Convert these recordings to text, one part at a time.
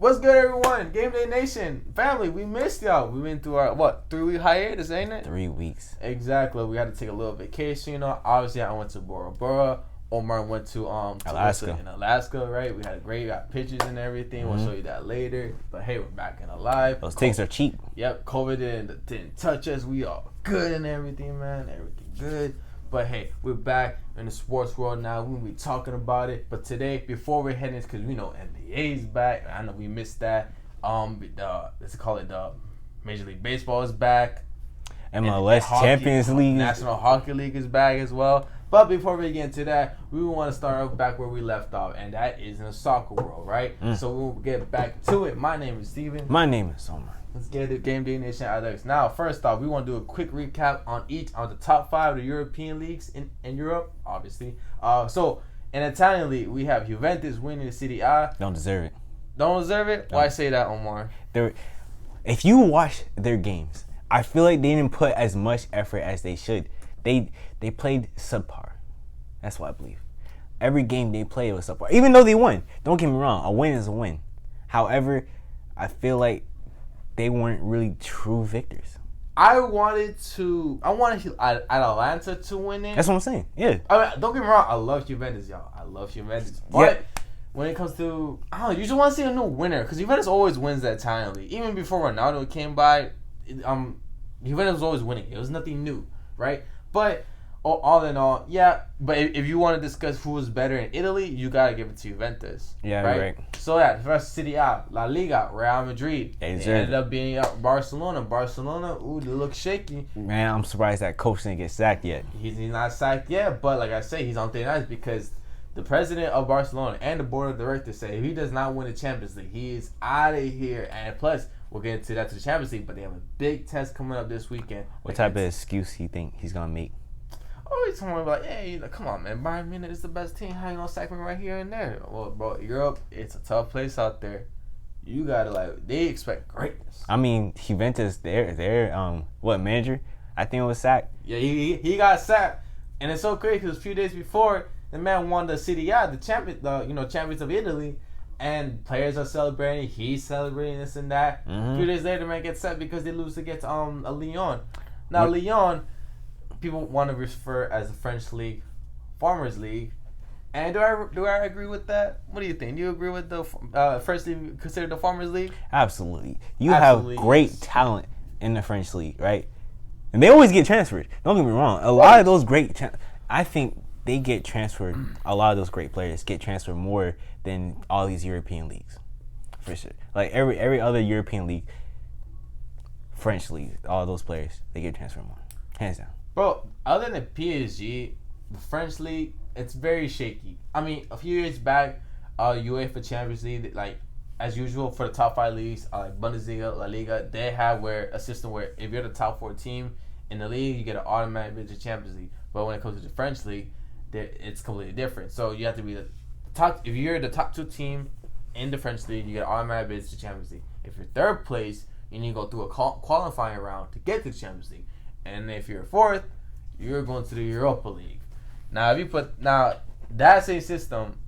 What's good, everyone? Game Day Nation family, we missed y'all. We went through our 3-week hiatus, ain't it? 3 weeks. Exactly. We had to take a little vacation. Obviously I went to Bora Bora. Omar went to Alaska. In Alaska, right? We got pictures and everything. We'll show you that later. But hey, we're back and alive. Those tickets are cheap. Yep. COVID didn't touch us. We all good and everything, man. Everything good. But hey, we're back in the sports world now. We'll be talking about it. But today, before we're heading, because we know NBA's back. I know we missed that. Let's call it Major League Baseball is back. MLS Champions League. National Hockey League is back as well. But before we get into that, we want to start off back where we left off, and that is in the soccer world, right? So we'll get back to it. My name is Steven. My name is Omar. Let's get the Game Day Nation Alex. Now, first off, we want to do a quick recap on the top 5 of the European leagues in Europe, obviously. So, in Italian league, we have Juventus winning the Serie A. Don't deserve it. Don't deserve it? Why say that, Omar? If you watch their games, I feel like they didn't put as much effort as they should. They played subpar. That's what I believe. Every game they played was subpar. Even though they won. Don't get me wrong. A win is a win. However, I feel like they weren't really true victors. I wanted Atalanta to win it. That's what I'm saying. Yeah. I mean, don't get me wrong. I love Juventus, y'all. I love Juventus. But when it comes to, I don't know, you just want to see a new winner. Because Juventus always wins that Italian league. Even before Ronaldo came by, Juventus was always winning. It was nothing new, right? But all in all, yeah. But if you want to discuss who was better in Italy, you got to give it to Juventus. Yeah, right. So yeah, first Serie A, La Liga, Real Madrid. They ended up being Barcelona. Barcelona, they look shaky. Man, I'm surprised that coach didn't get sacked yet. He's not sacked yet, but like I say, he's on thin ice because the president of Barcelona and the board of directors say if he does not win the Champions League, he is out of here. And plus, we'll get into that to the Champions League, but they have a big test coming up this weekend. What type of excuse he think he's gonna make? Oh, he's someone like, hey, come on, man. Bayern Munich is the best team. How you gonna sack me right here and there? Well, bro, Europe, it's a tough place out there. You gotta they expect greatness. I mean, Juventus, their manager? I think it was sacked. Yeah, he got sacked, and it's so crazy because a few days before the man won the Serie A, champions of Italy, and players are celebrating. He's celebrating this and that. A few days later, man gets sacked because they lose against Lyon. Now Lyon, people want to refer as the French league, Farmers League, and do I agree with that? What do you think? Do you agree with the French league considered the Farmers League? Absolutely. You have great talent in the French league, right? And they always get transferred. Don't get me wrong. A lot of those I think they get transferred. A lot of those great players get transferred more than all these European leagues, for sure. Like every other European league, French league, all those players they get transferred more, hands down. Bro, other than PSG, the French league, it's very shaky. I mean, a few years back, UEFA Champions League, like as usual for the top 5 leagues, like Bundesliga, La Liga, they have a system where if you're the top 4 team in the league, you get an automatic bid to Champions League. But when it comes to the French league, it's completely different. So you have to be the top. If you're the top 2 team in the French league, you get an automatic bid to Champions League. If you're third place, you need to go through a qualifying round to get to the Champions League. And if you're 4th, you're going to the Europa League. Now, that same system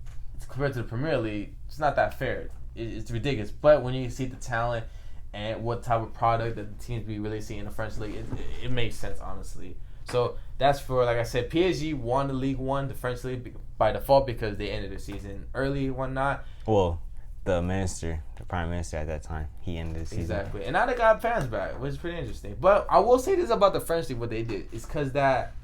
compared to the Premier League, it's not that fair. It's ridiculous. But when you see the talent and what type of product that the teams be releasing in the French league, it makes sense, honestly. So that's for, like I said, PSG won the League One, the French league, by default because they ended the season early and whatnot. Well, the prime minister at that time, he ended the season. Exactly. And now they got fans back, which is pretty interesting. But I will say this about the French league, what they did. It's because that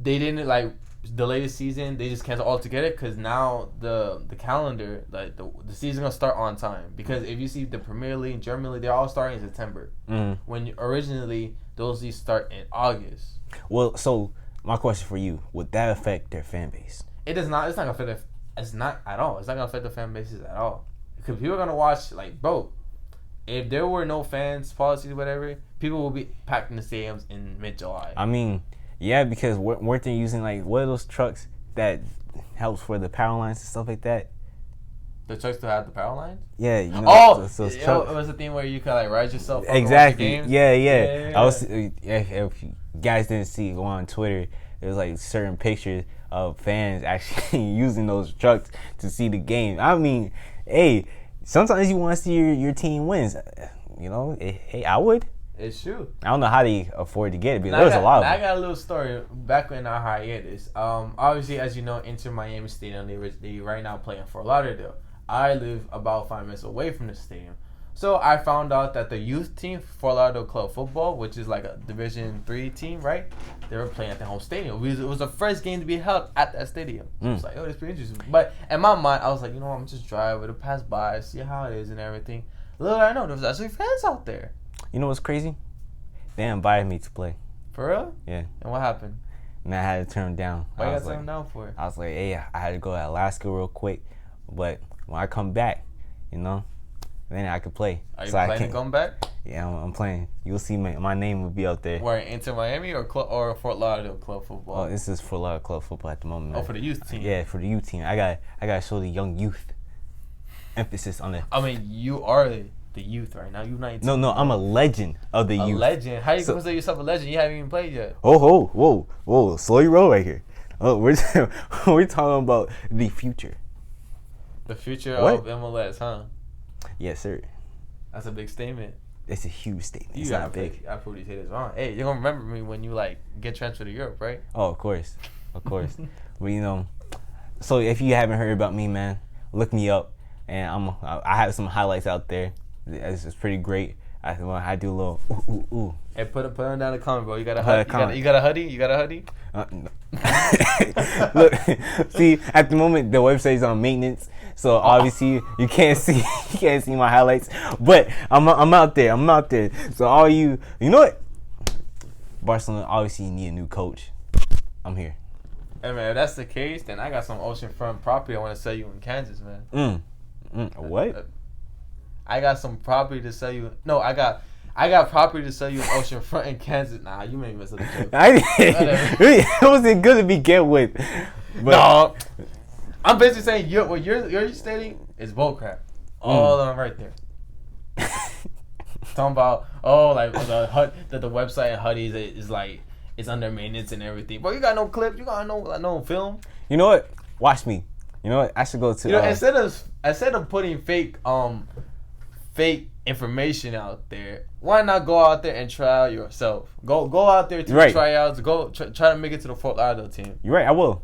they didn't, delay the season. They just canceled altogether because now the calendar, the season going to start on time. Because if you see the Premier League, German League, they're all starting in September. When originally those leagues start in August. Well, so my question for you, would that affect their fan base? It does not. It's not going to affect It's not at all. It's not going to affect the fan bases at all. Because people are going to watch, bro, if there were no fans, policies, whatever, people will be packed in the stadiums in mid-July. I mean, yeah, because weren't they using, what are those trucks that helps for the power lines and stuff like that? The trucks to have the power lines? Yeah. Those trucks. It was a thing where you could, ride yourself. Exactly. Yeah. I was, if you guys didn't see, go on Twitter. There was, certain pictures of fans actually using those trucks to see the game. I mean, hey, sometimes you want to see your team wins. You know, hey, I would. It's true. I don't know how they afford to get it, but there's a lot of them. I got a little story back when our hiatus. Obviously, as you know, Inter Miami Stadium, they right now playing Fort Lauderdale. I live about 5 minutes away from the stadium. So I found out that the youth team, Fort Lauderdale Club Football, which is like a Division 3 team, right? They were playing at the home stadium. It was the first game to be held at that stadium. So I was like, oh, that's pretty interesting. But in my mind, I was like, you know what, I'm just drive, it'll pass by, see how it is and everything. Little did I know, there was actually fans out there. You know what's crazy? They invited me to play. For real? Yeah. And what happened? And I had to turn them down. Why you got to turn them down for? I was like, hey, I had to go to Alaska real quick. But when I come back, you know, then I could play. Are you planning to come back? Yeah, I'm playing. You'll see my name will be out there. Where, Inter Miami or Fort Lauderdale Club Football? Oh, this is Fort Lauderdale Club Football at the moment. Oh, for the youth team? Yeah, for the youth team. I got to show the young youth. Emphasis on it. I mean, you are the youth right now. You're 19. No, I'm a legend of the youth. A legend? How you consider yourself a legend? You haven't even played yet. Oh, whoa. Slow your roll right here. Oh, we're talking about the future. The future of MLS, huh? Yes, sir. That's a big statement. It's a huge statement. It's not not big. I probably say this wrong. Hey, you're gonna remember me when you get transferred to Europe, right? Oh, of course. But you know, so if you haven't heard about me, man, look me up, and I have some highlights out there. It's pretty great. I do a little ooh. Hey, put it down in the comment, bro. You got a hoodie? You got a hoodie? You got a hoodie? No. Look, see, at the moment the website's on maintenance, so obviously you can't see my highlights. But I'm out there. So all you know what? Barcelona obviously need a new coach. I'm here. Hey man, if that's the case, then I got some oceanfront property I want to sell you in Kansas, man. What? I got some property to sell you. No, I got property to sell you in oceanfront in Kansas. Nah, you made me miss a joke. It wasn't good to begin with. But no, I'm basically saying what you're stating is bullcrap. All of them right there. Talking about like the website and Huddies is like it's under maintenance and everything. But you got no clips. You got no film. You know what? Watch me. You know what? I should go to. You know, instead of putting fake information out there, why not go out there and try out yourself? Go out there to the tryouts. Go try to make it to the Fort Lauderdale team. You're right. I will.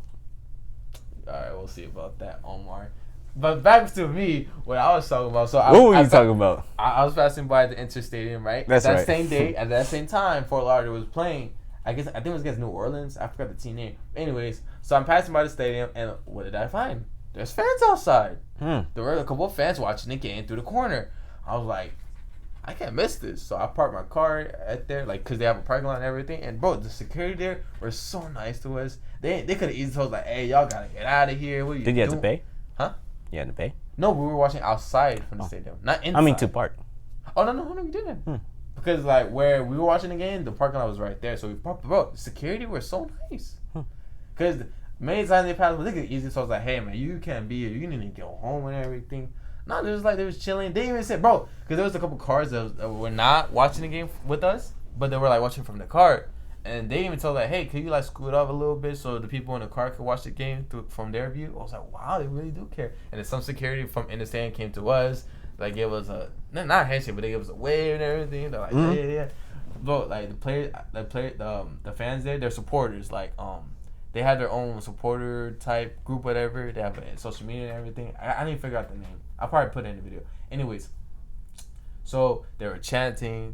All right, we'll see about that, Omar. But back to me, what I was talking about. So what were you talking about? I was passing by the Inter Stadium, right? That's that right. Same day, at that same time, Fort Lauderdale was playing. I think it was against New Orleans. I forgot the team name. Anyways, so I'm passing by the stadium, and what did I find? There's fans outside. There were a couple of fans watching the game through the corner. I was like, I can't miss this. So I parked my car at there, because they have a parking lot and everything. And, bro, the security there were so nice to us. They could have easily told us, hey, y'all got to get out of here. What are you doing? Did you have to pay? Huh? You had to pay? No, we were watching outside from the stadium, not inside. I mean, to park. Oh, no, we didn't. Because, where we were watching the game, the parking lot was right there. So we parked. Bro, the security were so nice. Because many times they passed, they could easily told us, hey, man, you can't be here. You need to go home and everything. No, they was chilling. They even said, bro, because there was a couple cars that were not watching the game with us, but they were watching from the car, and they even told hey, can you scoot up a little bit so the people in the car could watch the game from their view? I was like, wow, they really do care. And then some security from in the stand came to us, gave us a not a handshake, but they gave us a wave and everything. They're like, yeah. Bro, the fans there, they're supporters. They have their own supporter type group, whatever. They have social media and everything. I didn't figure out the name. I'll probably put it in the video. Anyways, so they were chanting,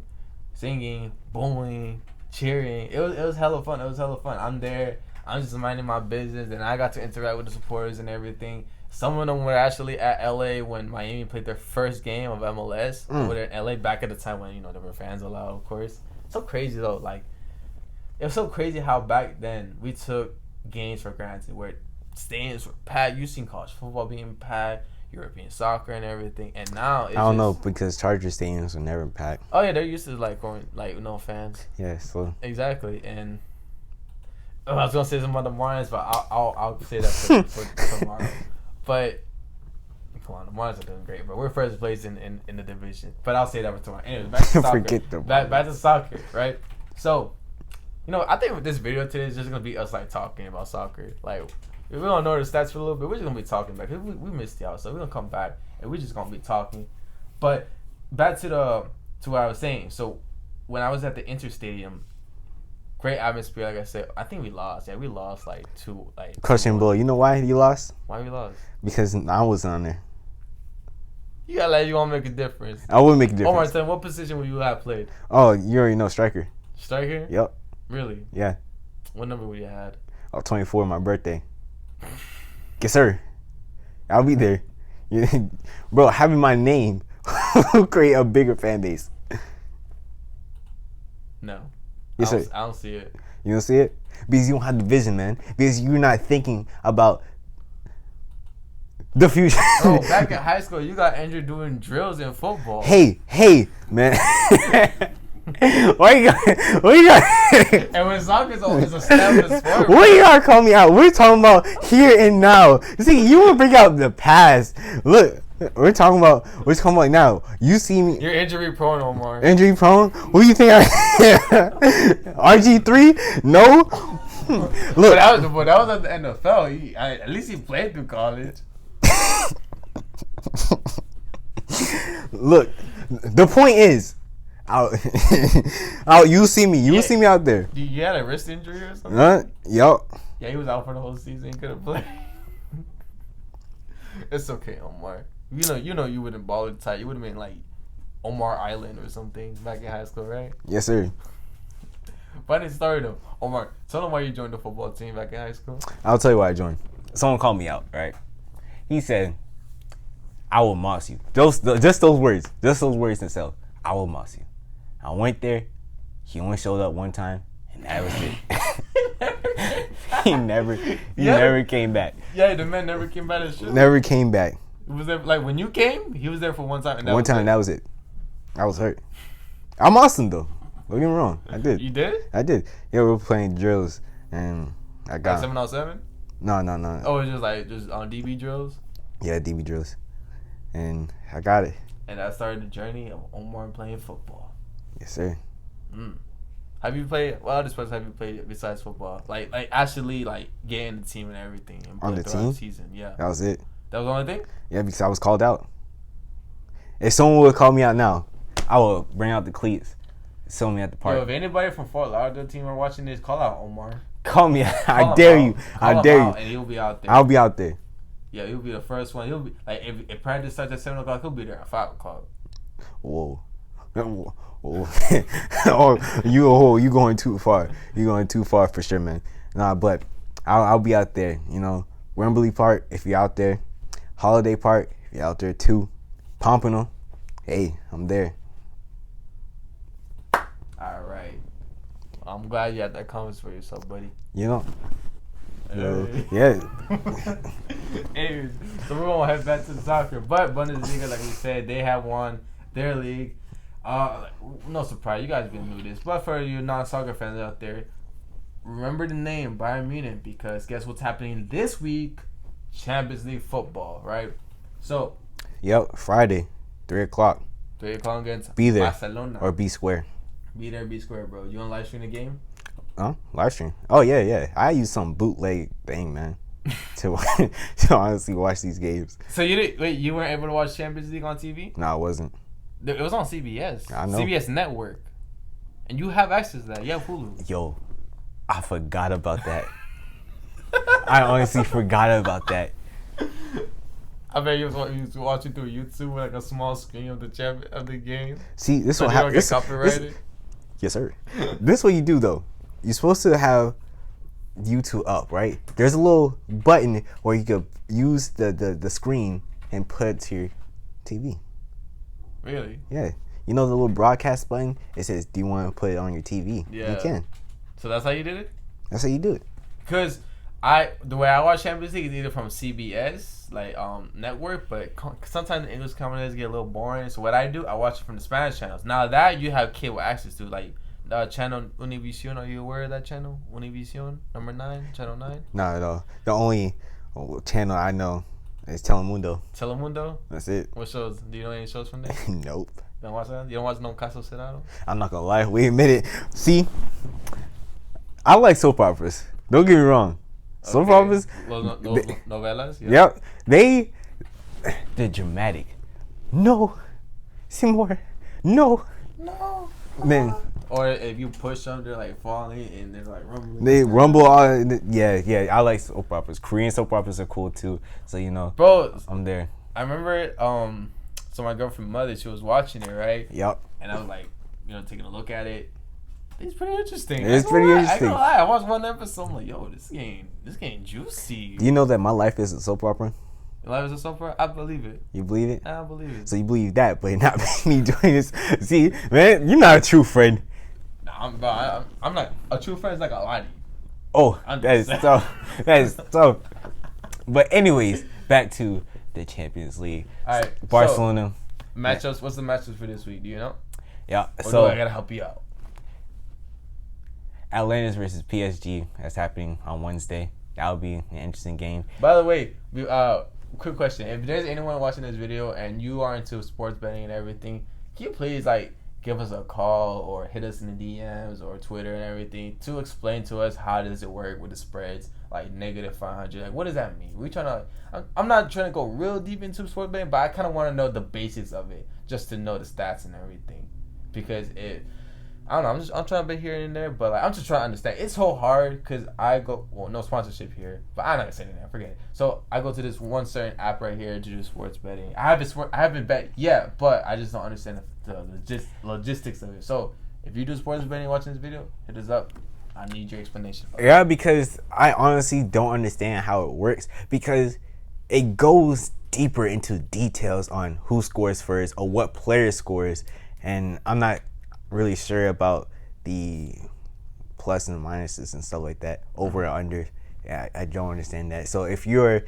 singing, booing, cheering. It was hella fun. I'm there. I'm just minding my business, and I got to interact with the supporters and everything. Some of them were actually at LA when Miami played their first game of MLS. Over there in LA back at the time when there were fans allowed, of course. So crazy though. It was so crazy how back then we took games for granted, where stadiums were packed. You've seen college football being packed, European soccer and everything, and now it's I don't know, because Charger stadiums were never packed. Oh yeah, they're used to going no fans. Yeah, so exactly. And I was gonna say some other Marlins, but I'll say that for tomorrow. But come on, the Marlins are doing great, but we're first place in the division. But I'll say that for tomorrow. Anyways, back to soccer. Forget them. Back to soccer, right? So, I think with this video today is just gonna be us talking about soccer. if we don't know the stats for a little bit, we're just gonna be talking back. We missed y'all, so we're gonna come back and we're just gonna be talking. But back to what I was saying. So when I was at the Inter Stadium, great atmosphere. Like I said, I think we lost. Yeah, we lost like two. Question, boy. You know why you lost? Why we lost? Because I wasn't on there. You got like you want to make a difference. I would make a difference. Omar, tell me, what position would you have played? Oh, you already know, striker. Striker? Yep. Really? Yeah. What number would you had? Oh, 24, my birthday. Yes, sir. I'll be there. Bro, having my name will create a bigger fan base. No. Yes, sir. I don't see it. You don't see it? Because you don't have the vision, man. Because you're not thinking about the future. Bro, back in high school, you got Andrew doing drills in football. Hey, man. Why you got? And when soccer is a established sport. What you gotta call me out? We're talking about here and now. See, you want to bring out the past. Look, we're talking about now. You see me. You're injury prone, Omar. Injury prone? Who do you think I am? RG3? No. Look, but that was at the NFL. At least he played through college. Look, the point is, you see me. You see me out there. You had a wrist injury or something? Yup. Yeah, he was out for the whole season. He couldn't play. It's okay, Omar. You know, you wouldn't ball it tight. You would have been like Omar Island or something back in high school, right? Yes, sir. Funny story though, Omar. Tell them why you joined the football team back in high school. I'll tell you why I joined. Someone called me out, right? He said, "I will moss you." Just those words themselves. I will moss you. I went there. He only showed up one time, and that was it. He never came back. Yeah, the man never came back to shit. Never came back. Was there like when you came? He was there for one time. And that was it. I was hurt. I'm awesome though. Don't get me wrong. I did. You did? I did. Yeah, we were playing drills, and I got 7-on-7. No. Oh, it's just on DB drills. Yeah, DB drills, and I got it. And that started the journey of Omar playing football. Yes, sir. Have you played? What other sports have you played besides football? Like actually like getting the team and everything and on the team season. Yeah, that was it. That was the only thing. Yeah, because I was called out. If someone would call me out now, I would bring out the cleats, show me at the park. Yo, if anybody from Fort Lauderdale team are watching this, call out Omar. Call me out. I dare you. I dare you. And he'll be out there. I'll be out there. Yeah, he'll be the first one. He'll be like if practice starts at 7 o'clock, he'll be there at 5 o'clock. Whoa. Oh, you going too far. You going too far for sure, man. Nah, but I'll be out there. You know, Wembley Park if you're out there, Holiday Park if you're out there too, Pompano. Hey, I'm there. All right. I'm glad you had that comments for yourself, buddy. You know. Hey. Yeah. Anyways, so we're gonna head back to the soccer, but Bundesliga, like we said, they have won their league. No surprise, you guys been knew this, but for you non-soccer fans out there, remember the name Bayern Munich because guess what's happening this week? Champions League football, right? So. Yep, Friday, 3 o'clock. 3 o'clock against be there Barcelona. Or be square. Be there, be square, bro. You want to live stream the game? Live stream? Oh yeah. I use some bootleg thing, man, to honestly watch these games. So you weren't able to watch Champions League on TV? No, I wasn't. It was on CBS. I know. CBS Network. And you have access to that. You have Hulu. Yo, I forgot about that. I honestly forgot about that. I bet you was watching through YouTube with like a small screen of the game. See, this so what happens. Copyrighted. Yes, sir. This is what you do though. You're supposed to have YouTube up, right? There's a little button where you could use the screen and put it to your TV. Really? Yeah. You know the little broadcast button? It says, "Do you want to put it on your TV?" Yeah. You can. So that's how you did it? That's how you do it. Because the way I watch Champions League is either from CBS, like network, but sometimes the English commentators get a little boring. So what I do, I watch it from the Spanish channels. Now that you have cable access to, like the channel Univision. Are you aware of that channel? Univision, number 9, channel 9. Not at all. The only channel I know is Telemundo. Telemundo. That's it. What shows? Do you know any shows from there? Nope. You don't watch that? You don't watch No Caso Cerrado? I'm not gonna lie. Wait a minute. See, I like soap operas. Don't get me wrong. Soap operas. Novelas. Yeah. Yep. They're dramatic. No, Seymour. No. Man. Or if you push them, they're like falling and they're like rumbling. They rumble on. Yeah. I like soap operas. Korean soap operas are cool too. So bro, I'm there. I remember. So my girlfriend's mother, she was watching it, right? Yep. And I was like, taking a look at it. It's pretty interesting. It's pretty interesting. I ain't gonna lie. I watched one episode. I'm like, yo, this game juicy. You know that my life is a soap opera? Your life is a soap opera? I believe it. You believe it? I believe it. So you believe that, but not me doing this. See, man, you're not a true friend. Nah, I'm not. A true friend is like a lie. Oh, that is tough. That is tough. But anyways, back to the Champions League. All right, Barcelona. So, matchups. What's the matchups for this week? Do you know? Yeah. Or so I gotta help you out. Atlantis versus PSG. That's happening on Wednesday. That'll be an interesting game. By the way, quick question: if there's anyone watching this video and you are into sports betting and everything, can you please give us a call or hit us in the DMs or Twitter and everything to explain to us how does it work with the spreads, like -500? Like, what does that mean? I'm not trying to go real deep into sports betting, but I kind of want to know the basics of it just to know the stats and everything, because I don't know. I'm trying to be here and there, but I'm just trying to understand. It's so hard because no sponsorship here, but I'm not gonna say anything. Forget it. So I go to this one certain app right here to do sports betting. I haven't bet yet, but I just don't understand the logistics of it. So if you do sports betting watching this video, hit us up. I need your explanation. Yeah, because I honestly don't understand how it works, because it goes deeper into details on who scores first or what player scores, and I'm not really sure about the plus and minuses and stuff like that, over and under. Yeah, I don't understand that. So if you're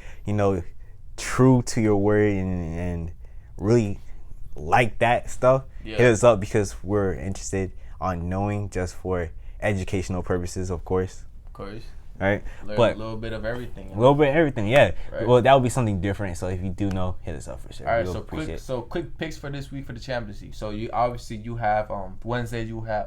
true to your word and really like that stuff, hit us up, because we're interested on knowing, just for educational purposes, of course. Right? But a little bit of everything. A little bit of everything, yeah. Right. Well, that would be something different. So if you do know, hit us up for sure. All right, quick picks for this week for the Champions League. So you have Wednesday, you have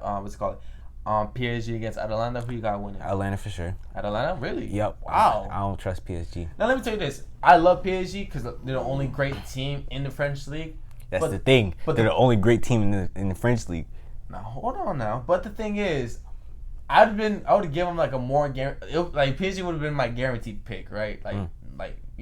PSG against Atalanta. Who you got winning? Atlanta for sure. Atalanta, really? Yep. Wow. I don't trust PSG. Now let me tell you this: I love PSG because they're the only great team in the French league. That's the thing. But they're the only great team in the French league. Now hold on now. But the thing is, I would give them like a more like PSG would have been my guaranteed pick, right? Like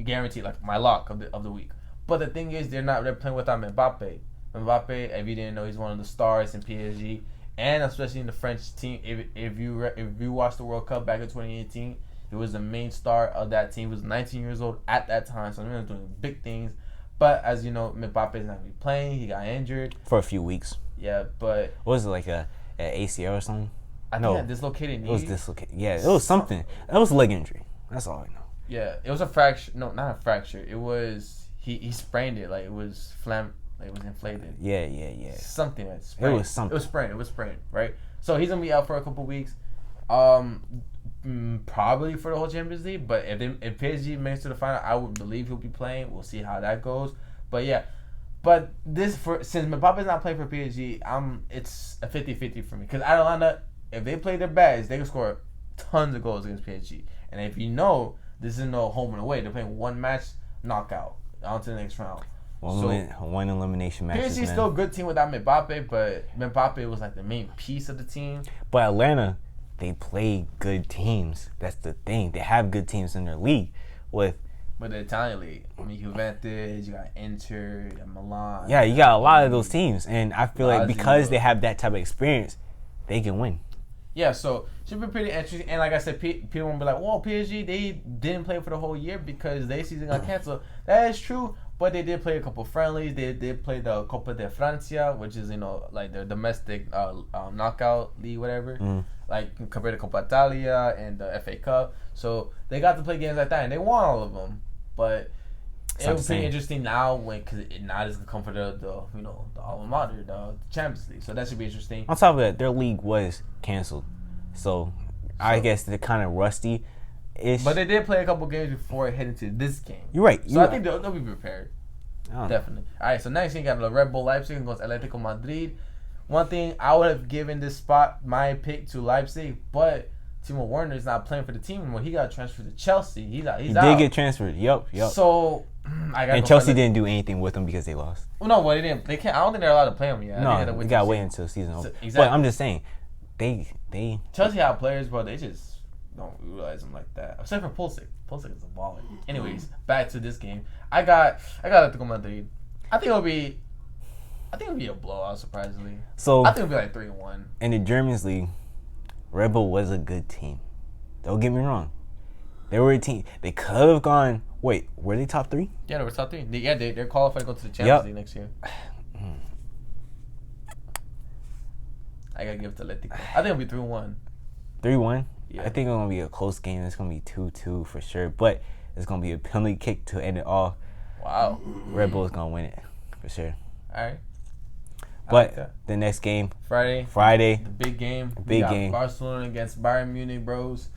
guaranteed, like my lock of the week. But the thing is, they're playing without Mbappe. Mbappe, if you didn't know, he's one of the stars in PSG, and especially in the French team. If you watched the World Cup back in 2018, he was the main star of that team. He was 19 years old at that time, so he was doing big things. But as you know, Mbappe is not going to be playing. He got injured for a few weeks. Yeah, but what was it, like a ACL or something? I think it dislocated knee. It was dislocated. Yeah, it was something. It was a leg injury. That's all I know. Yeah, it was a fracture. No, not a fracture. It was he sprained it. Like it was like it was inflated. Yeah. Something like sprained. It was something. It was sprained. Right. So he's gonna be out for a couple weeks. Probably for the whole Champions League. But if PSG makes it to the final, I would believe he'll be playing. We'll see how that goes. But yeah. But since Mbappe's not playing for PSG, it's a 50-50 for me. Because Atalanta, if they play their best, they can score tons of goals against PSG. And if you know, this is no home and away. They're playing one match, knockout, on to the next round. One elimination match. PSG is still a good team without Mbappe, but Mbappe was like the main piece of the team. But Atlanta, they play good teams. That's the thing. They have good teams in their league. But the Italian league, I mean, Juventus, you got Inter, you got Milan. Yeah, you got a lot of those teams, and I feel like because they have that type of experience, they can win. Yeah, so should be pretty interesting. And like I said, people won't be like, "Well, PSG they didn't play for the whole year because their season got canceled." That is true, but they did play a couple friendlies. They did play the Copa de Francia, which is like their domestic knockout league, whatever. Like compared to Copa Italia and the FA Cup. So they got to play games like that, and they won all of them. But it was pretty interesting now because now it's gonna come for the alma mater, the Champions League. So that should be interesting. On top of that, their league was canceled, so I guess they're kind of rusty-ish. But they did play a couple games before heading to this game. You're right. So I think they'll be prepared. Definitely. All right. So next thing you got the Red Bull Leipzig against Atletico Madrid. One thing I would have given this spot my pick to Leipzig, but Timo Werner's not playing for the team anymore. He got transferred to Chelsea. He out. did get transferred. Yep. So and Chelsea didn't do anything with him because they lost. Well, no, they didn't. They can't. I don't think they're allowed to play him yet. No, they got to wait until season over. Exactly. But I'm just saying, they Chelsea have players, but they just don't realize them like that. Except for Pulisic. Pulisic is a baller. Anyways, back to this game. I got Atletico Madrid. I think it'll be a blowout. Surprisingly, so I think it'll be like 3-1. In the Germans league, Red Bull was a good team. Don't get me wrong. They were a team. They could have gone. Wait, were they top 3? Yeah, they were top 3. Yeah, they're qualified to go to the Champions League next year. I gotta give it to Atletico. I think it'll be 3-1. 3-1. Yeah. I think it's gonna be a close game. It's gonna be 2-2 for sure. But it's gonna be a penalty kick to end it all. Wow. Red Bull is gonna win it for sure. All right. But the next game, Friday, the big game, Barcelona against Bayern Munich, bros.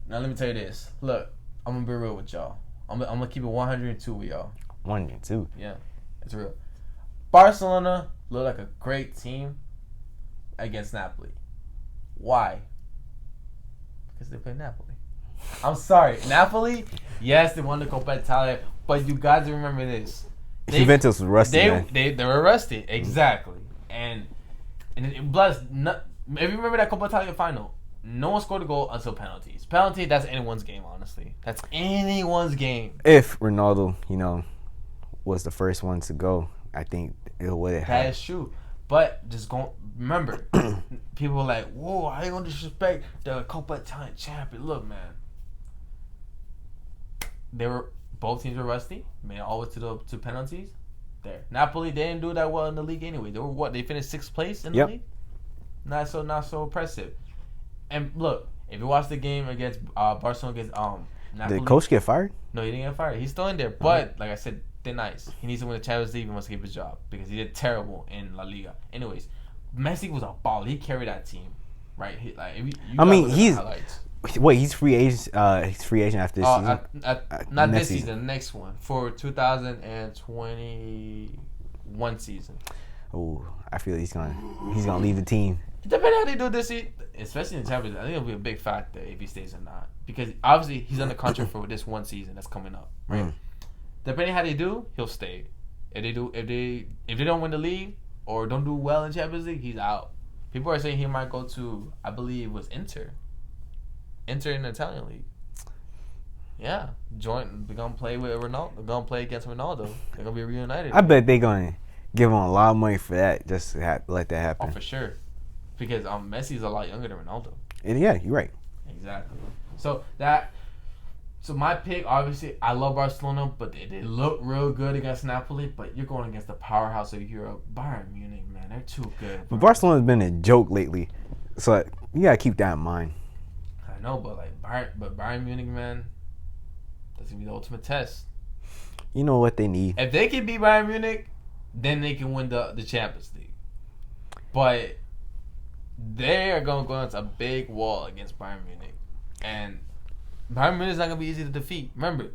Now let me tell you this. Look, I'm gonna be real with y'all. I'm gonna keep it 102 with y'all. 102. Yeah, it's real. Barcelona look like a great team against Napoli. Why? Because they play Napoli. I'm sorry, Napoli. Yes, they won the Coppa Italia, but you guys remember this. Juventus was rusty. They were rusty, exactly. And plus, if you remember that Coppa Italia final, no one scored a goal until penalties. Penalty, that's anyone's game, honestly. That's anyone's game. If Ronaldo, was the first one to go, I think it would have. That is true. But just remember, people are like, whoa, how you going to disrespect the Coppa Italia champion? Look, man. Both teams were rusty. Made all the way to penalties. There. Napoli, they didn't do that well in the league anyway. They were what? They finished 6th place in the league? Not so impressive. And look, if you watch the game against Barcelona against Napoli, did coach get fired? No, he didn't get fired. He's still in there. But like I said, they're nice. He needs to win the Champions League. He must keep his job because he did terrible in La Liga. Anyways, Messi was a baller. He carried that team, right? He's free agent. He's free agent after this season. Not this season. The next one for 2021 season. Oh, I feel he's gonna leave the team. Depending on how they do this season, especially in the Champions League, I think it'll be a big factor if he stays or not. Because obviously he's under contract for this one season that's coming up, right? Depending how they do, he'll stay. If they don't win the league or don't do well in Champions League, he's out. People are saying he might go to, I believe, was Inter in the Italian league. Yeah, they're gonna play with Ronaldo. They're gonna play against Ronaldo. They're gonna be reunited. I bet they're gonna give him a lot of money for that. Just to let that happen. Oh, for sure. Because Messi's a lot younger than Ronaldo. Yeah, you're right. Exactly. So my pick, obviously, I love Barcelona, but they look real good against Napoli. But you're going against the powerhouse of Europe, Bayern Munich, man. They're too good. But Barcelona's been a joke lately, so you gotta keep that in mind. I know, but Bayern Munich, man, that's gonna be the ultimate test. You know what they need. If they can beat Bayern Munich, then they can win the Champions League. But they are going to go into a big wall against Bayern Munich. And Bayern Munich is not going to be easy to defeat. Remember,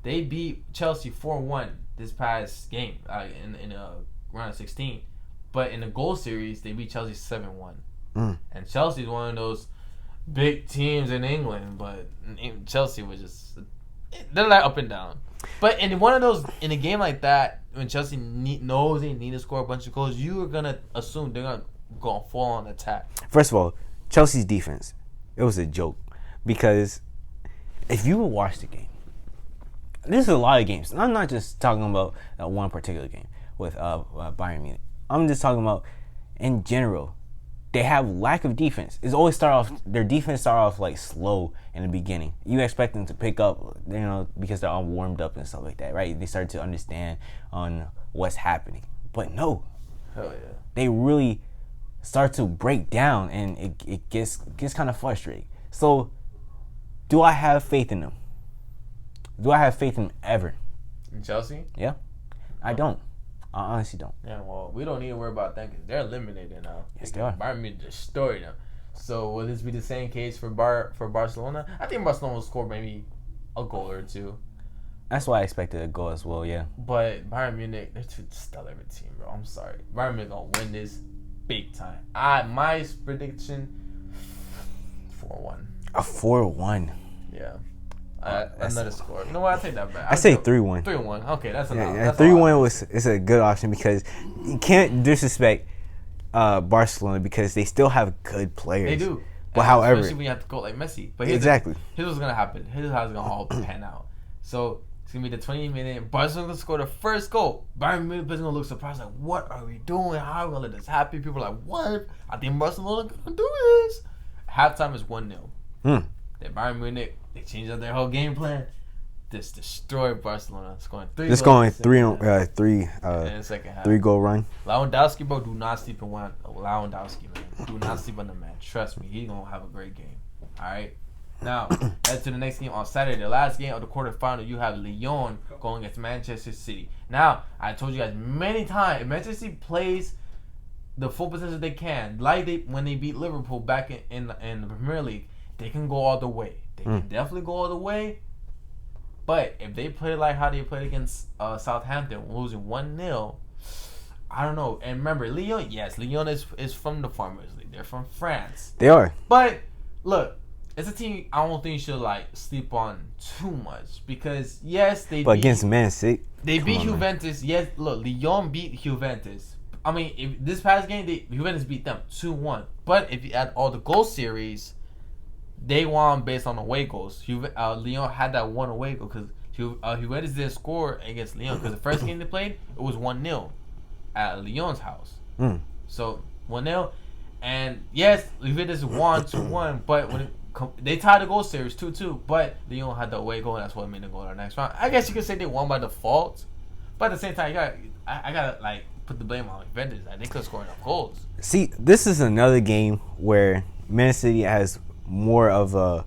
they beat Chelsea 4-1 this past game in round of 16. But in the goal series, they beat Chelsea 7-1. And Chelsea is one of those big teams in England. But Chelsea was just... They're like up and down. But in a game like that, when Chelsea knows they need to score a bunch of goals, you are going to assume they're going to go full on attack. First of all, Chelsea's defense, it was a joke. Because if you would watch the game, this is a lot of games. I'm not just talking about one particular game with Bayern Munich. I'm just talking about in general. They have lack of defense. Their defense start off like slow in the beginning. You expect them to pick up, because they're all warmed up and stuff like that, right? They start to understand on what's happening. But no. Hell yeah. They really start to break down, and it gets kind of frustrating. So, do I have faith in them? Do I have faith in them ever? In Chelsea? Yeah. I don't. I honestly don't. Yeah, well, we don't need to worry about that because they're eliminated now. Yes, they are. Bayern Munich destroyed them. So will this be the same case for Barcelona? I think Barcelona will score maybe a goal or two. That's why I expected a goal as well, yeah. But Bayern Munich, they're too stellar of a team, bro. I'm sorry. Bayern Munich gonna win this big time. My prediction, 4-1. A 4-1. Yeah. Another score. You know what? I take that back. I say 3-1. 3-1. Okay, that's enough. Yeah, 3-1 is a good option because you can't disrespect Barcelona because they still have good players. They do. But however, especially when you have to go like Messi. But exactly. Here's what's gonna happen. Here's how it's gonna all pan out. So it's gonna be the 20-minute. Barcelona gonna score the first goal. Bayern Munich is gonna look surprised, like, what are we doing? How are we gonna let this happen? People are like, what? I think Barcelona gonna do this. Halftime is 1-0. Then Bayern Munich, they changed up their whole game plan. Just destroyed Barcelona. Scoring 3 goals. Just going 3 in the second half. 3-goal run. Lewandowski, bro, do not sleep in Lewandowski, man. Do not sleep on the man. Trust me, he's gonna have a great game. All right. Now, head to the next game on Saturday. The last game of the quarterfinal, you have Lyon going against Manchester City. Now, I told you guys many times, if Manchester City plays the full potential they can, like when they beat Liverpool back in the Premier League, they can go all the way. They can definitely go all the way. But if they play like how they played against Southampton, losing 1-0, I don't know. And remember, Lyon is from the Farmers League. They're from France. They are. But look, it's a team I don't think you should like sleep on too much because yes, against Man City, they beat Juventus. Yes, look, Lyon beat Juventus. I mean, if this past game, Juventus beat them 2-1. But if you add all the goal series, they won based on away goals. Lyon had that one away goal because Juventus didn't score against Lyon because the first game they played, it was 1-0 at Lyon's house. So 1-0, and yes, Juventus won 2-1, but when they tied the goal series 2-2, but Lyon had the away goal, and that's what made them go to the next round. I guess you could say they won by default, but at the same time, I gotta like put the blame on Juventus. They could score enough goals. See, this is another game where Man City has more of a.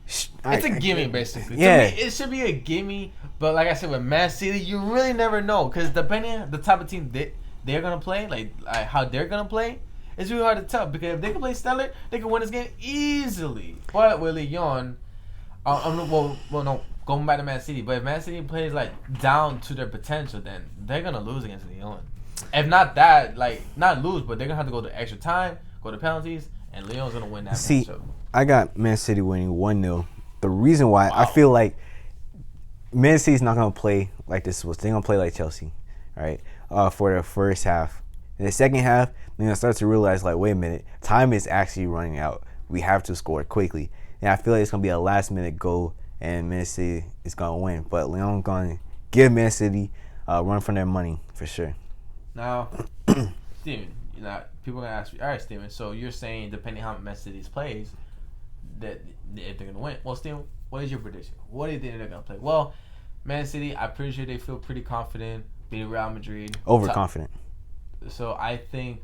It's a gimme, basically. Yeah. To me, it should be a gimme, but like I said, with Man City, you really never know because depending on the type of team they're gonna play, like how they're gonna play, it's really hard to tell because if they can play stellar, they can win this game easily. But with Lyon, going back to Man City, but if Man City plays like down to their potential, then they're gonna lose against Lyon. If not that, like not lose, but they're gonna have to go to extra time, go to penalties, and Lyon's gonna win that matchup. I got Man City winning 1-0. The reason why I feel like Man City's not gonna play like this was, they're gonna play like Chelsea, right? For the first half. In the second half, they're gonna start to realize, like, wait a minute, time is actually running out. We have to score quickly. And I feel like it's gonna be a last minute goal and Man City is gonna win. But Lyon gonna give Man City a run for their money for sure. Now, Steven, people are gonna ask me, all right, Steven, so you're saying depending how Man City plays, that if they're gonna win. Well, Steven, what is your prediction? What do you think they're gonna play? Well, Man City, I'm pretty sure they feel pretty confident beating Real Madrid. Overconfident. So I think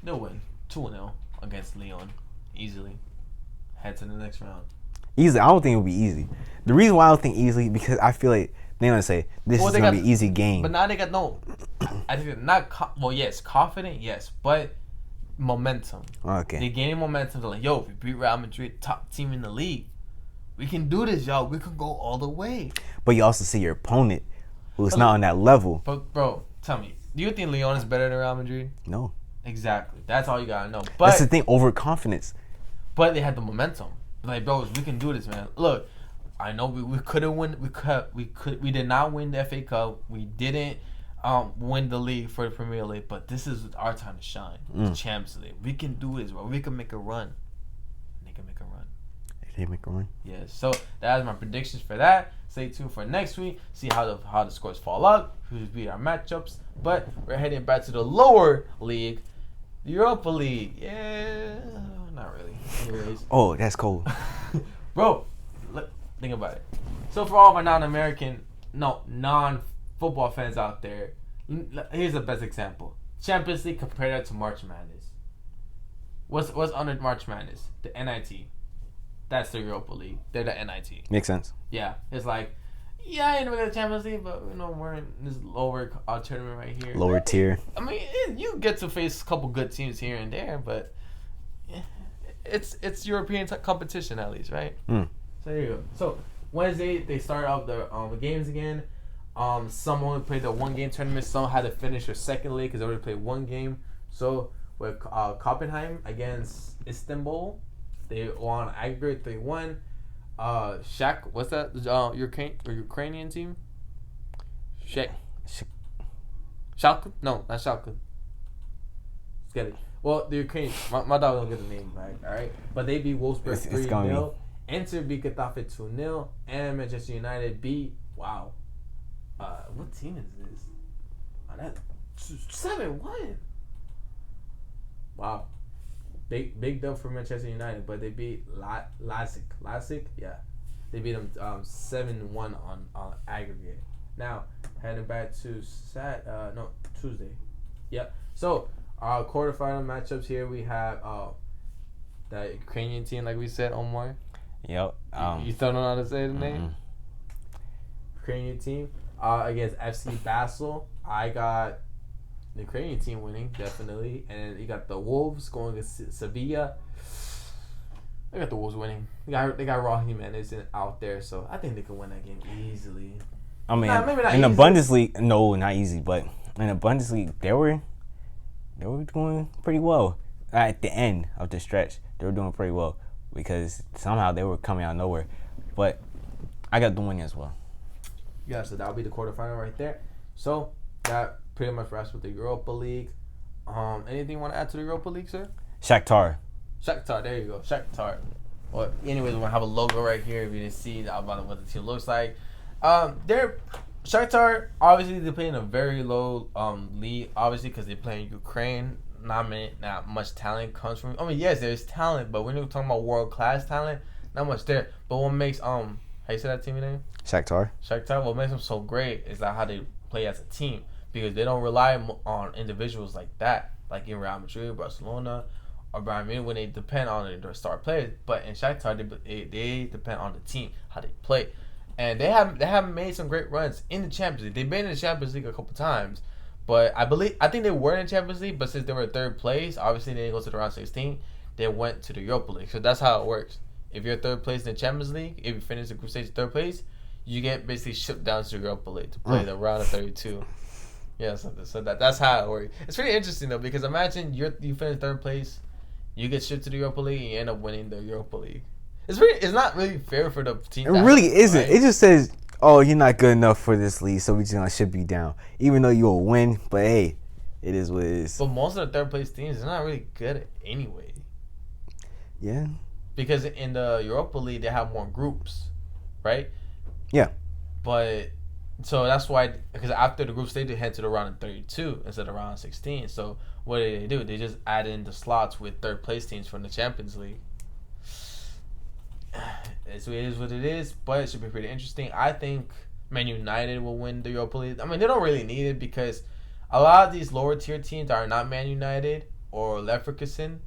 they'll win 2-0 against Lyon easily. Head to the next round. Easily, I don't think it'll be easy. The reason why I don't think easily because I feel like they're gonna say this is gonna be an easy game. But now they got no. I think they're not. Yes, confident, yes, but momentum. Okay. They're gaining momentum. They're like, yo, if we beat Real Madrid, top team in the league, we can do this, y'all. We can go all the way. But you also see your opponent, who's not on that level. But bro, tell me, do you think Lyon is better than Real Madrid? No. Exactly. That's all you gotta know. But that's the thing, overconfidence. But they had the momentum. Like, bros, we can do this, man. Look, I know we couldn't win. We did not win the FA Cup. We didn't win the league for the Premier League. But this is our time to shine. The Champions League. We can do this, bro. We can make a run. They can make a run. They make a run. Yeah. So that is my predictions for that. Stay tuned for next week. See how the scores fall out. Who's beat our matchups. But we're heading back to the lower league, the Europa League. Yeah, not really. Anyways. Oh, that's cold, bro. Look, think about it. So for all of our non-football fans out there, here's the best example: Champions League compared that to March Madness. What's under March Madness? The NIT. That's the Europa League. They're the NIT. Makes sense. Yeah, it's like, yeah, I ain't never got the Champions League, but we're in this lower tournament right here. Lower tier. I mean, you get to face a couple good teams here and there, but it's European competition at least, right? So there you go. So Wednesday they start off the games again. Some only played the 1-game tournament. Some had to finish their second leg because they already played 1 game. So with Copenhagen against Istanbul, They won aggregate 3-1. Shaq, what's that? Ukrainian team? Shaq. Schalke? No, not Schalke. Let's get it. Well, the Ukrainian. My dog don't get the name right. All right, but they beat Wolfsburg 3-0. Inter beat Getafe 2-0, and Manchester United beat. Wow. What team is this? Oh, that's 7-1. Wow. Big dub for Manchester United, but they beat Lazic, yeah. They beat them 7-1 on aggregate. Now, heading back to Tuesday. Yep. So, quarterfinal matchups here, we have the Ukrainian team, like we said, Omar. Yep. You still don't know how to say the name? Ukrainian team against FC Basel. I got the Ukrainian team winning, definitely. And you got the Wolves going against Sevilla. I got the Wolves winning. They got Raul Jimenez out there, so I think they can win that game easily. I mean, maybe not in the easy. Bundesliga, no, not easy, but in the Bundesliga, they were doing pretty well. At the end of the stretch, they were doing pretty well because somehow they were coming out of nowhere. But I got the win as well. Yeah, so that'll be the quarterfinal right there. So that pretty much wraps with the Europa League. Anything you want to add to the Europa League, sir? Shakhtar, there you go. Shakhtar. Well, anyways, we're going to have a logo right here. If you didn't see about what the team looks like. Shakhtar, obviously, they're playing a very low league, obviously, because they're playing Ukraine. Not much talent comes from. I mean, yes, there's talent, but when you're talking about world-class talent, not much there. But what makes, how you say that team name? Shakhtar, what makes them so great is like how they play as a team, because they don't rely on individuals like that, like in Real Madrid, Barcelona, or Bayern Munich, when they depend on their star players. But in Shakhtar, they depend on the team, how they play, and they have made some great runs in the Champions League. They've been in the Champions League a couple times, but I think they were in the Champions League, but since they were third place, obviously they didn't go to the round 16. They went to the Europa League, so that's how it works. If you're third place in the Champions League, if you finish the group stage third place, you get basically shipped down to the Europa League to play the round of 32. Yeah, so that's how it works. It's pretty interesting though, because imagine you finish third place, you get shipped to the Europa League, and you end up winning the Europa League. It's not really fair for the team. It really isn't. Right? It just says, "Oh, you're not good enough for this league, so we're just gonna ship you down." Even though you'll win, but hey, it is what it is. But most of the third place teams are not really good anyway. Yeah. Because in the Europa League they have more groups, right? Yeah. But so that's why, because after the group stage they head to the round of 32 instead of round of 16. So what do? They just add in the slots with third place teams from the Champions League. It is what it is, but it should be pretty interesting. I think Man United will win the Europa League. I mean, they don't really need it because a lot of these lower tier teams that are not Man United or Leverkusen,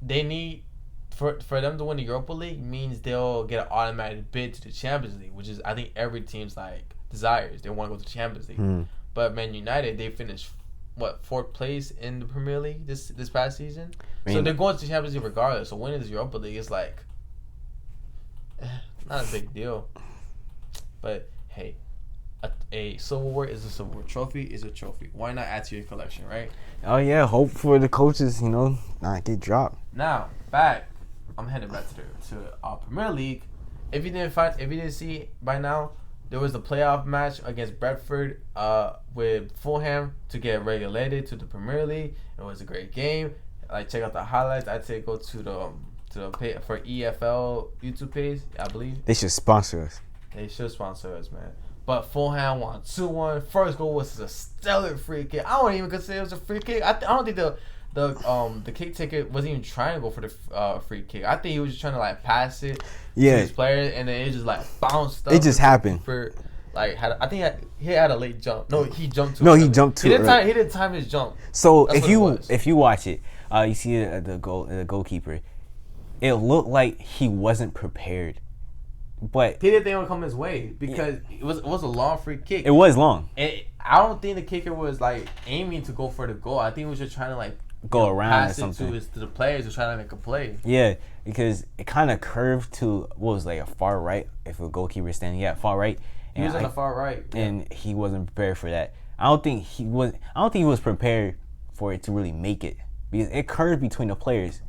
they need for them to win the Europa League means they'll get an automatic bid to the Champions League, which is I think every team's like desires. They want to go to the Champions League. But Man United, they finished fourth place in the Premier League this past season. So they're going to the Champions League regardless. So winning the Europa League is like not a big deal. But hey, a silverware is a silverware. Trophy is a trophy. Why not add to your collection, right? Oh yeah, hope for the coaches, not get dropped. Now I'm heading back to Premier League. If you didn't see by now, there was a playoff match against Brentford with Fulham to get regulated to the Premier League. It was a great game. Check out the highlights. I'd say go to the pay for EFL YouTube page. I believe they should sponsor us. They should sponsor us, man. But Fulham won 2-1. First goal was a stellar free kick. I don't even consider it was a free kick. I don't think the kick taker wasn't even trying to go for the free kick. I think he was just trying to pass it to his players, and then it just bounced up. It just happened. I think he had a late jump. No, he jumped to. No, he jumped to. He didn't time his jump. So if you watch it, you see the goalkeeper. It looked like he wasn't prepared, but he didn't think it would come his way because it was a long free kick. It was long. I don't think the kicker was aiming to go for the goal. I think he was just trying to go around pass or something to the players who trying to make a play. Yeah, because it kind of curved to what was a far right. If a goalkeeper is standing, far right. He was on the far right, and he wasn't prepared for that. I don't think he was prepared for it to really make it because it curved between the players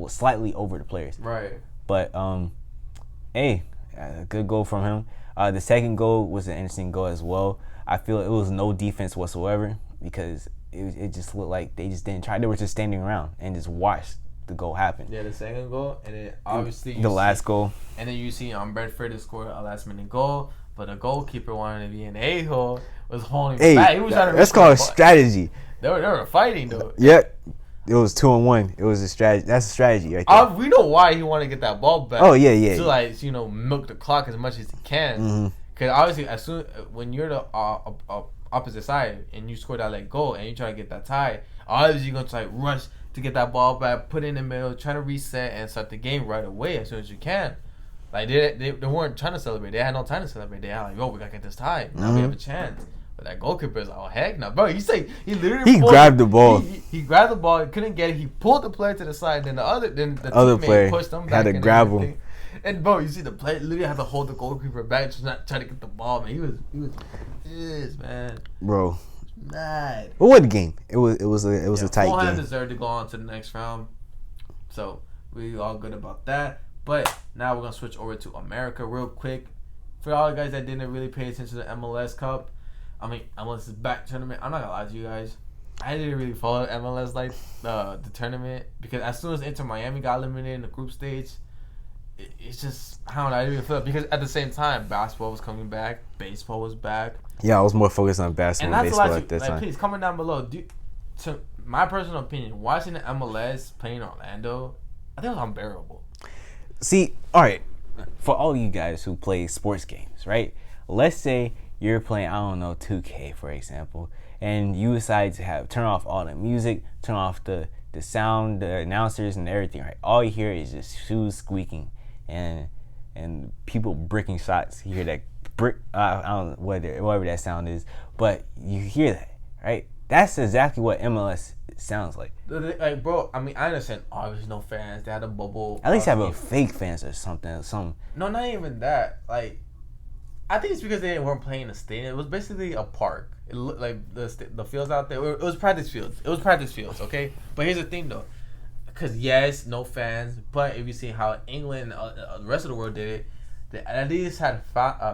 slightly over the players. Right. But hey, a good goal from him. The second goal was an interesting goal as well. I feel it was no defense whatsoever because it just looked like they just didn't try. They were just standing around and just watched the goal happen. Yeah, the second goal, and then obviously the last goal. And then you see Brentford to score a last-minute goal, but the goalkeeper wanted to be an a-hole, was holding back. He was trying to that's called strategy. They were fighting, though. Yeah. It was 2-1. It was a strategy. That's a strategy right there. We know why he wanted to get that ball back. Oh, yeah. To, like, milk the clock as much as he can. Because obviously, when you're the opposite side and you score that goal and you try to get that tie, obviously you're going to rush to get that ball back, put it in the middle, try to reset and start the game right away as soon as you can. Like, they weren't trying to celebrate. They had no time to celebrate. They had like, yo, we got to get this tie. Now we have a chance. But that goalkeeper is like, oh, heck no. Bro, he literally grabbed the ball. He grabbed the ball, couldn't get it. He pulled the player to the side. Then the other player pushed him back. Had to grab him. And, bro, you see the player literally had to hold the goalkeeper back to not try to get the ball, man. He was pissed, man. Bro. Mad. What was the game? It was a tight game. Fulham deserved to go on to the next round. So, we all good about that. But now we're going to switch over to America real quick. For all the guys that didn't really pay attention to the MLS Cup, MLS is back tournament. I'm not going to lie to you guys. I didn't really follow MLS like the tournament because as soon as Inter Miami got eliminated in the group stage, it's just, I don't know, I didn't even feel it. Because at the same time, basketball was coming back, baseball was back. Yeah, I was more focused on basketball and baseball at that time. Please, comment down below. To my personal opinion, watching the MLS playing Orlando, I think it was unbearable. See, all right, for all you guys who play sports games, right? Let's say you're playing, I don't know, 2K, for example, and you decide to turn off all the music, turn off the sound, the announcers, and everything, right? All you hear is just shoes squeaking and people bricking shots. You hear that brick, I don't know whatever that sound is, but you hear that, right? That's exactly what MLS sounds like. Like, bro, I understand. Obviously, no fans. They had a bubble. At least have a fake fans or something. No, not even that. Like, I think it's because they weren't playing in a stadium. It was basically a park. It looked like the fields out there. It was practice fields. Okay. But here's the thing, though. Because yes, no fans. But if you see how England, the rest of the world did it, they at least had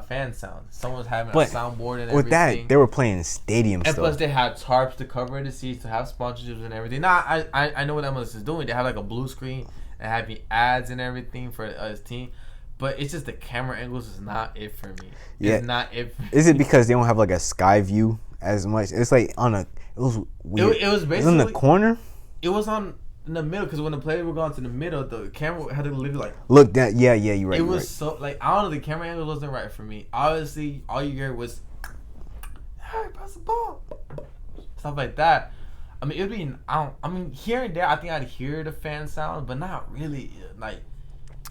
fan sound. Someone was having a soundboard and everything. With that, they were playing stadium stuff. And plus, they had tarps to cover the seats to have sponsorships and everything. Now, I know what MLS is doing. They have like a blue screen and having ads and everything for his team. But it's just the camera angles is not it for me. Yeah. It's not it for me. Is it because they don't have like a sky view as much? It's like it was weird. It was basically. It was in the corner? It was in the middle, because when the players were going to the middle, the camera had to literally look down. Yeah, you're right. It was so like, I don't know, the camera angle wasn't right for me. Obviously, all you hear was, "Hey, pass the ball," stuff like that. It would be. Here and there, I think I'd hear the fan sound, but not really. Like,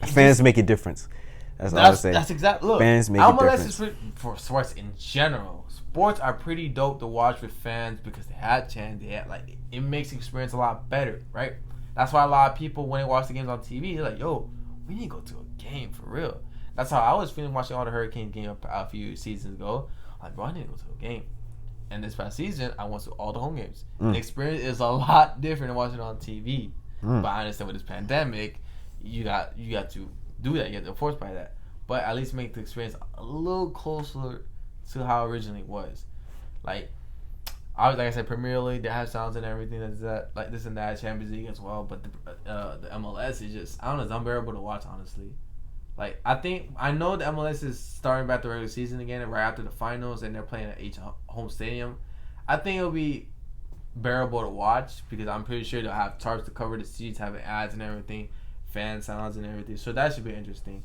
fans make a difference. That's all I say. That's exactly. Look, fans make a difference. MLS is for sports in general. Sports are pretty dope to watch with fans because they had chance. They had it makes the experience a lot better, right? That's why a lot of people, when they watch the games on TV, they're like, "Yo, we need to go to a game for real." That's how I was feeling watching all the Hurricanes game a few seasons ago. I'm like, bro, I need to go to a game. And this past season, I went to all the home games. The experience is a lot different than watching it on TV. But I understand with this pandemic, you got to do that. You have to be forced by that. But at least make the experience a little closer to how it originally was. Like I said, Premier League, they have sounds and everything like this and that, Champions League as well. But the MLS is just, I don't know, it's unbearable to watch, honestly. Like, I know the MLS is starting back the regular season again right after the finals, and they're playing at each home stadium. I think it'll be bearable to watch because I'm pretty sure they'll have tarps to cover the seats, having ads and everything, fan sounds and everything. So that should be interesting.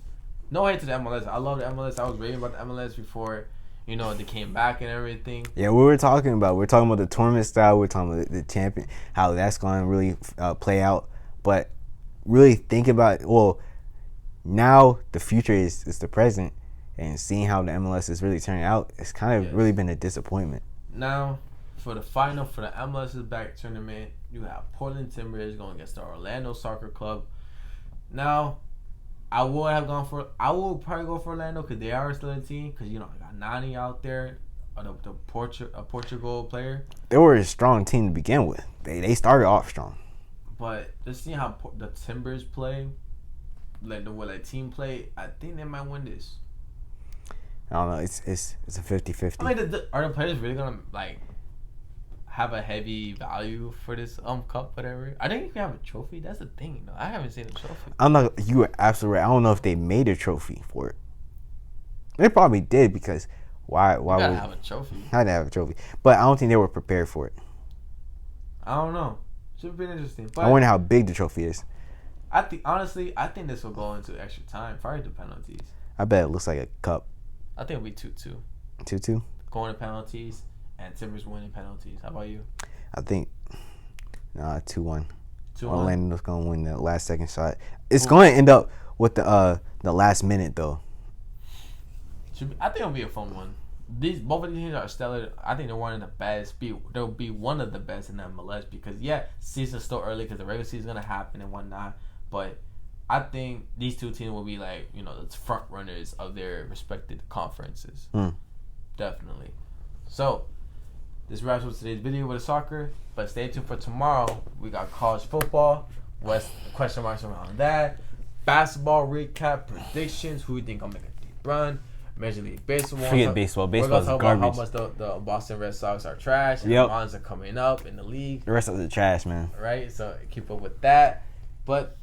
No hate to the MLS. I love the MLS. I was raving about the MLS before, they came back and everything. Yeah, we're talking about the tournament style. We're talking about the champion, how that's going to really play out. But really think about it. Well, now the future is the present, and seeing how the MLS is really turning out, it's kind of really been a disappointment. Now, for the final for the MLS is back tournament, you have Portland Timbers going against the Orlando Soccer Club. Now, I will probably go for Orlando because they are still a team. Because, I got Nani out there, the Portugal player. They were a strong team to begin with. They started off strong. But just seeing how the Timbers play, like the way team play, I think they might win this. I don't know. It's a 50-50. I mean, are the players really gonna have a heavy value for this cup, whatever? I think if you have a trophy, that's the thing. I haven't seen a trophy. I'm not. You were absolutely right. I don't know if they made a trophy for it. They probably did because why would have a trophy? Had to have a trophy, but I don't think they were prepared for it. I don't know. Should be interesting. But I wonder how big the trophy is. I think this will go into extra time. Probably the penalties. I bet it looks like a cup. I think it'll be 2-2. 2-2? Going to penalties and Timbers winning penalties. How about you? I think 2-1. 2-1. Orlando's gonna win the last second shot. It's going to end up with the last minute though. I think it'll be a fun one. Both of these teams are stellar. I think they're one of the best. They'll be one of the best in the MLS because season's still early because the regular season's gonna happen and whatnot. But I think these two teams will be the front runners of their respective conferences. Definitely. So this wraps up today's video with the soccer. But stay tuned for tomorrow. We got college football. What's question marks around that? Basketball recap, predictions. Who you think gonna make a deep run? Major League Baseball. Forget baseball. Baseball is garbage. About how much the Boston Red Sox are trash and the Marlins are coming up in the league. The rest of the trash, man. Right? So keep up with that. But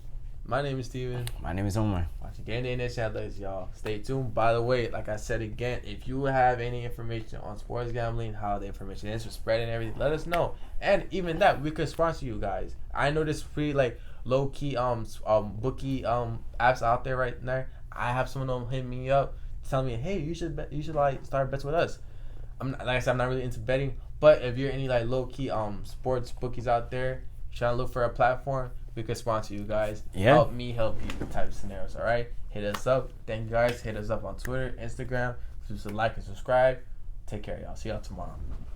my name is Steven. My name is Omar. Watching Game Day Nation, y'all. Stay tuned. By the way, like I said again, if you have any information on sports gambling, how the information is for spreading everything, let us know. And even that, we could sponsor you guys. I know there's free low key bookie apps out there right there. I have some of them hit me up, telling me, hey, you should start bets with us. I'm not really into betting, but if you're any low key sports bookies out there trying to look for a platform, we could sponsor you guys. Yeah. Help me help you type of scenarios. All right, hit us up. Thank you guys. Hit us up on Twitter, Instagram. Just like and subscribe. Take care, y'all. See y'all tomorrow.